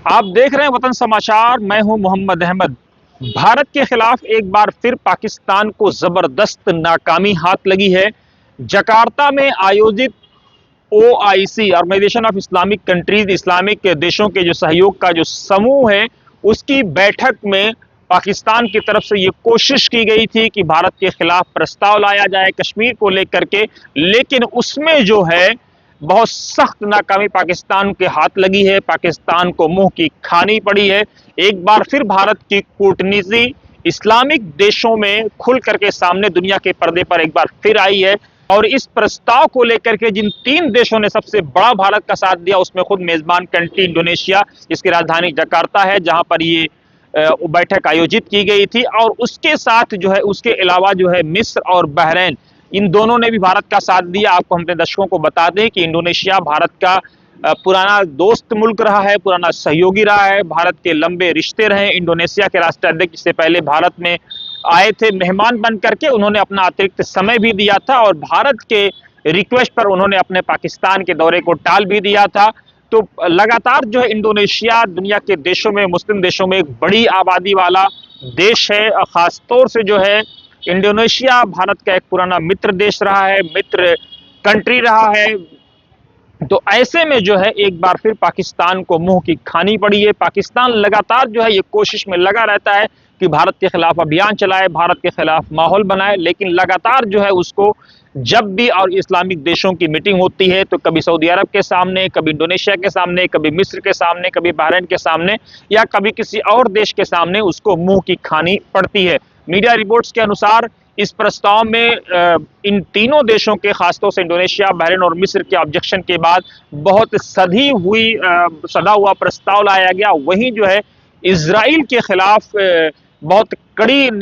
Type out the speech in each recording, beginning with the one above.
आप देख रहे हैं वतन समाचार। मैं हूं मोहम्मद अहमद। भारत के खिलाफ एक बार फिर पाकिस्तान को जबरदस्त नाकामी हाथ लगी है। जकार्ता में आयोजित OIC, organisation of Islamic countries, Islamic देशों के जो सहयोग का जो समूह है, उसकी बैठक में पाकिस्तान की तरफ से ये कोशिश की गई थी कि भारत के खिलाफ प्रस्ताव लाया जाए कश्मीर को लेकर के, लेकिन उसमें जो है बहुत सख्त नाकामी पाकिस्तान के हाथ लगी है। पाकिस्तान को मुंह की खानी पड़ी है। एक बार फिर भारत की कूटनीति इस्लामिक देशों में खुल करके सामने दुनिया के पर्दे पर एक बार फिर आई है। और इस प्रस्ताव को लेकर के जिन तीन देशों ने सबसे बड़ा भारत का साथ दिया, उसमें खुद मेजबान कंट्री इंडोनेशिया, जिसकी राजधानी जकार्ता है, जहां पर ये बैठक आयोजित की गई थी, और उसके साथ जो है, उसके अलावा जो है मिस्र और बहरीन, इन दोनों ने भी भारत का साथ दिया। आपको हम अपने दर्शकों को बता दें कि इंडोनेशिया भारत का पुराना दोस्त मुल्क रहा है, पुराना सहयोगी रहा है, भारत के लंबे रिश्ते रहे। इंडोनेशिया के राष्ट्राध्यक्ष इससे पहले भारत में आए थे मेहमान बन करके, उन्होंने अपना अतिरिक्त समय भी दिया था और भारत के रिक्वेस्ट पर उन्होंने अपने पाकिस्तान के दौरे को टाल भी दिया था। तो लगातार जो है इंडोनेशिया दुनिया के देशों में, मुस्लिम देशों में एक बड़ी आबादी वाला देश है। खासतौर से जो है इंडोनेशिया भारत का एक पुराना मित्र देश रहा है, मित्र कंट्री रहा है। तो ऐसे में जो है एक बार फिर पाकिस्तान को मुंह की खानी पड़ी है। पाकिस्तान लगातार जो है ये कोशिश में लगा रहता है कि भारत के खिलाफ अभियान चलाए, भारत के खिलाफ माहौल बनाए, लेकिन लगातार जो है उसको जब भी और इस्लामिक देशों की मीटिंग होती है तो कभी सऊदी अरब के सामने, कभी इंडोनेशिया के सामने, कभी मिस्र के सामने, कभी बहरीन के सामने, या कभी किसी और देश के सामने उसको मुंह की खानी पड़ती है। मीडिया रिपोर्ट्स के अनुसार इस प्रस्ताव में इन तीनों देशों के, खासतौर से इंडोनेशिया, बहरीन और मिस्र के ऑब्जेक्शन के बाद बहुत सदा हुआ प्रस्ताव लाया गया। वहीं जो है इजराइल के खिलाफ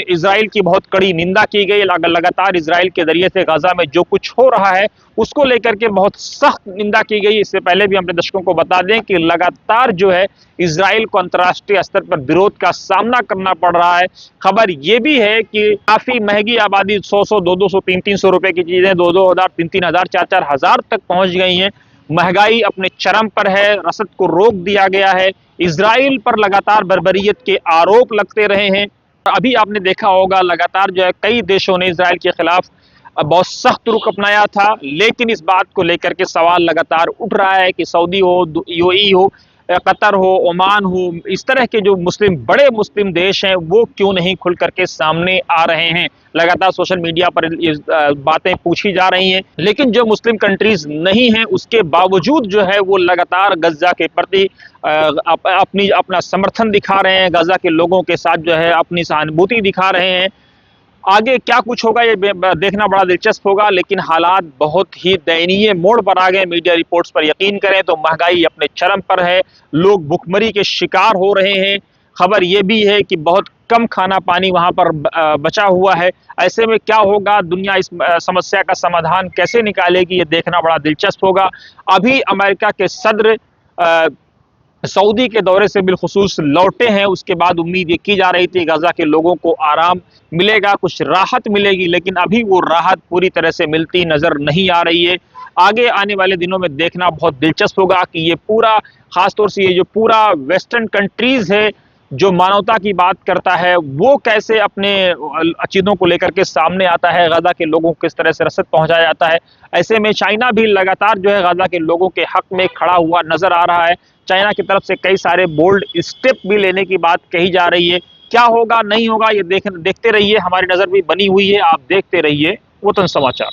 इजराइल की बहुत कड़ी निंदा की गई। लगातार इजराइल के जरिए से गाजा में जो कुछ हो रहा है उसको लेकर के बहुत सख्त निंदा की गई। इससे पहले भी हम अपने दर्शकों को बता दें कि लगातार जो है इजराइल को अंतर्राष्ट्रीय स्तर पर विरोध का सामना करना पड़ रहा है। खबर यह भी है कि काफी महंगी आबादी, 100-100, 200-200, 300-300 रुपए की चीजें 2-2 हजार, 3-3 हजार, 4-4 हजार तक पहुंच गई हैं। महंगाई अपने चरम पर है, रसद को रोक दिया गया है। इजराइल पर लगातार बर्बरियत के आरोप लगते रहे हैं। अभी आपने देखा होगा लगातार जो है कई देशों ने इजराइल के खिलाफ बहुत सख्त रुख अपनाया था, लेकिन इस बात को लेकर के सवाल लगातार उठ रहा है कि सऊदी हो, यूएई हो, कतर हो, ओमान हो, इस तरह के जो बड़े मुस्लिम देश हैं वो क्यों नहीं खुल करके सामने आ रहे हैं। लगातार सोशल मीडिया पर ये बातें पूछी जा रही हैं, लेकिन जो मुस्लिम कंट्रीज नहीं हैं उसके बावजूद जो है वो लगातार गजा के प्रति अपना समर्थन दिखा रहे हैं, गजा के लोगों के साथ जो है अपनी सहानुभूति दिखा रहे हैं। आगे क्या कुछ होगा ये देखना बड़ा दिलचस्प होगा, लेकिन हालात बहुत ही दयनीय मोड़ पर आ गए। मीडिया रिपोर्ट्स पर यकीन करें तो महंगाई अपने चरम पर है, लोग भुखमरी के शिकार हो रहे हैं। खबर ये भी है कि बहुत कम खाना पानी वहां पर बचा हुआ है। ऐसे में क्या होगा, दुनिया इस समस्या का समाधान कैसे निकालेगी, ये देखना बड़ा दिलचस्प होगा। अभी अमेरिका के सदर सऊदी के दौरे से बिलखुसूस लौटे हैं। उसके बाद उम्मीद ये की जा रही थी गजा के लोगों को आराम मिलेगा, कुछ राहत मिलेगी, लेकिन अभी वो राहत पूरी तरह से मिलती नजर नहीं आ रही है। आगे आने वाले दिनों में देखना बहुत दिलचस्प होगा कि ये पूरा, खासतौर से ये जो पूरा वेस्टर्न कंट्रीज है जो मानवता की बात करता है, वो कैसे अपने चीज़ों को लेकर के सामने आता है, गजा के लोगों को किस तरह से रसद पहुंचाया जाता है। ऐसे में चाइना भी लगातार जो है गजा के लोगों के हक में खड़ा हुआ नजर आ रहा है। चाइना की तरफ से कई सारे बोल्ड स्टेप भी लेने की बात कही जा रही है। क्या होगा नहीं होगा ये देखते रहिए, हमारी नजर भी बनी हुई है। आप देखते रहिए वतन समाचार।